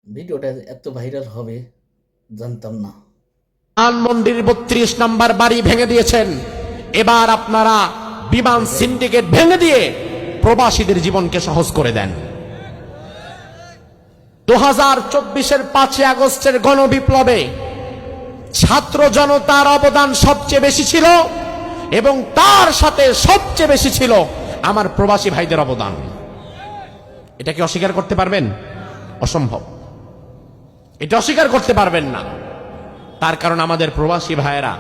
ভিডিওটা এত ভাইরাল হবে জানতাম না। মন্দির ৩২ নম্বর বাড়ি ভেঙে দিয়েছেন। এবার আপনারা বিমান সিন্ডিকেট ভেঙে দিয়ে প্রবাসীদের জীবনকে সহজ করে দেন। 2024-এর 5 আগস্টের গণবিপ্লবে ছাত্র জনতার অবদান সবচেয়ে বেশি ছিল এবং তার সাথে সবচেয়ে বেশি ছিল আমার প্রবাসী ভাইদের অবদান। এটা কি অস্বীকার করতে পারবেন? অসম্ভব। এটা অস্বীকার করতে পারবেন না। তার কারণ আমাদের প্রবাসী ভাইয়েরা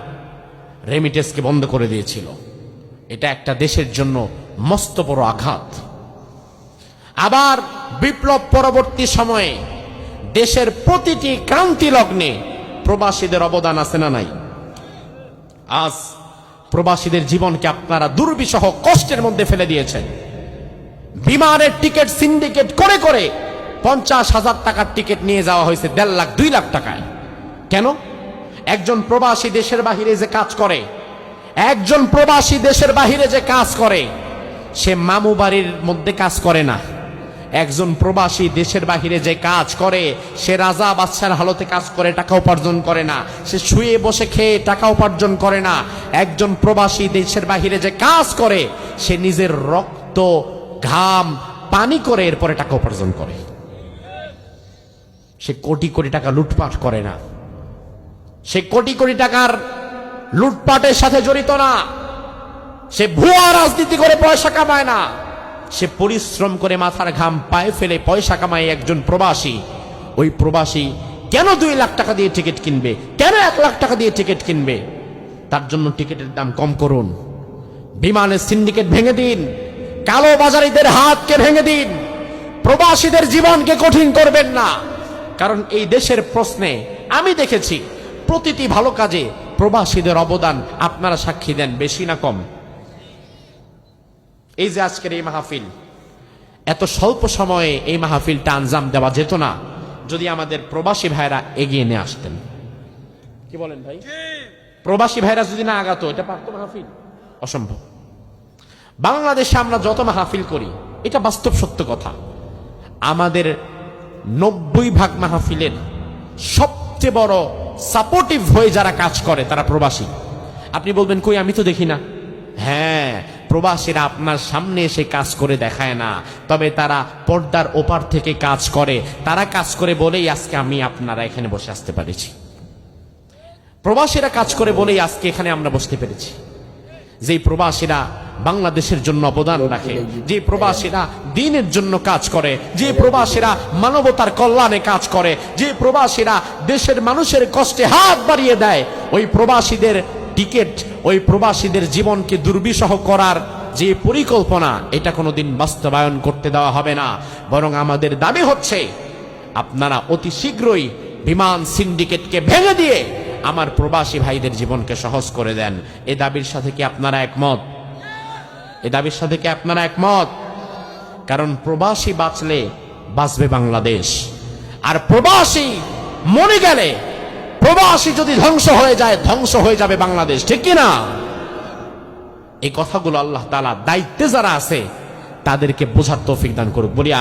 রেমিটেন্সকে বন্ধ করে দিয়েছিল। এটা একটা দেশের জন্য মস্ত বড় আঘাত। আবার বিপ্লব পরবর্তী সময়ে দেশের প্রতিটি ক্রান্তি লগ্নে প্রবাসীদের অবদান আছে না নাই? আজ প্রবাসীদের জীবনকে আপনারা দুর্বিষহ কষ্টের মধ্যে ফেলে দিয়েছেন। বিমানের টিকিট সিন্ডিকেট করে করে 50,000 টাকার টিকিট নিয়ে যাওয়া হয়েছে 1.5 লাখ 2 লাখ টাকায়। কেন? একজন প্রবাসী দেশের বাহিরে যে কাজ করে, একজন প্রবাসী দেশের বাহিরে যে কাজ করে, সে মামু বাড়ির মধ্যে কাজ করে না। একজন প্রবাসী দেশের বাহিরে যে কাজ করে, সে রাজা বাদশার হালতে কাজ করে টাকা উপার্জন করে না। সে শুয়ে বসে খেয়ে টাকা উপার্জন করে না। একজন প্রবাসী দেশের বাহিরে যে কাজ করে, সে নিজের রক্ত ঘাম পানি করে এরপরে টাকা উপার্জন করে। সে কোটি কোটি টাকা লুটপাট করে না। সে কোটি কোটি টাকার লুটপাটের সাথে জড়িত না। সে ভুয়া রাজনীতি করে পয়সা কামায় না। সে পরিশ্রম করে মাথার ঘাম পায়ে ফেলে পয়সা কামায় একজন প্রবাসী। ওই প্রবাসী কেন 2 লাখ টাকা দিয়ে টিকিট কিনবে? কেন 1 লাখ টাকা দিয়ে টিকিট কিনবে? তার জন্য টিকিটের দাম কম করুন। বিমানের সিন্ডিকেট ভেঙে দিন। কালো বাজারিদের হাতকে ভেঙে দিন। প্রবাসীদের জীবনকে কঠিন করবেন না। কারণ এই দেশের প্রশ্নে আমি দেখেছি প্রতিটি ভালো কাজে প্রবাসীদের অবদান আপনারা সাক্ষী দেন, বেশি না কম? এই যে আজকের এই মাহফিল, এত স্বল্প সময়ে এই মাহফিলটা আঞ্জাম দেওয়া যেত না যদি আমাদের প্রবাসী ভাইরা এগিয়ে নিয়ে আসতেন। কি বলেন ভাই? প্রবাসী ভাইরা যদি না আগাতো, এটা পারতো মাহফিল? অসম্ভব। বাংলাদেশে আমরা যত মাহফিল করি, এটা বাস্তব সত্য কথা, আমাদের 90% মাহফিলের সবচেয়ে বড় সাপোর্টিভ হয়ে যারা কাজ করে তারা প্রবাসী। আপনি বলবেন কই, আমি তো দেখি না। হ্যাঁ, প্রবাসীরা আপনার সামনে এসে কাজ করে দেখায় না, তবে তারা পর্দার ওপার থেকে কাজ করে। তারা কাজ করে বলেই আজকে আমি আপনারা এখানে বসে আসতে পেরেছি। প্রবাসীরা কাজ করে বলেই আজকে এখানে আমরা বসতে পেরেছি। যেই প্রবাসীরা বাংলাদেশের জন্য অবদান রাখে, যে প্রবাসীরা দ্বীনের জন্য কাজ করে, যে প্রবাসীরা মানবতার কল্যাণে কাজ করে, যে প্রবাসীরা দেশের মানুষের কষ্টে হাত বাড়িয়ে দেয়, ওই প্রবাসীদের টিকিট, ওই প্রবাসীদের জীবনকে দুর্বিষহ করার যে পরিকল্পনা, এটা কোনোদিন বাস্তবায়ন করতে দেওয়া হবে না। বরং আমাদের দাবি হচ্ছে আপনারা অতি শীঘ্রই বিমান সিন্ডিকেটকে ভেঙে দিয়ে আমার প্রবাসী ভাইদের জীবনকে সহজ করে দেন। এই দাবির সাথে কি আপনারা একমত? এই দাবির সাথে কি আপনারা একমত? কারণ প্রবাসী বাঁচলে বাঁচবে বাংলাদেশ, আর প্রবাসী মরে গেলে, প্রবাসী যদি ধ্বংস হয়ে যায়, ধ্বংস হয়ে যাবে বাংলাদেশ। ঠিক কি না? এই কথাগুলো আল্লাহ তাআলা দায়িত্বে যারা আছে তাদেরকে বোঝার তৌফিক দান করুক বলি।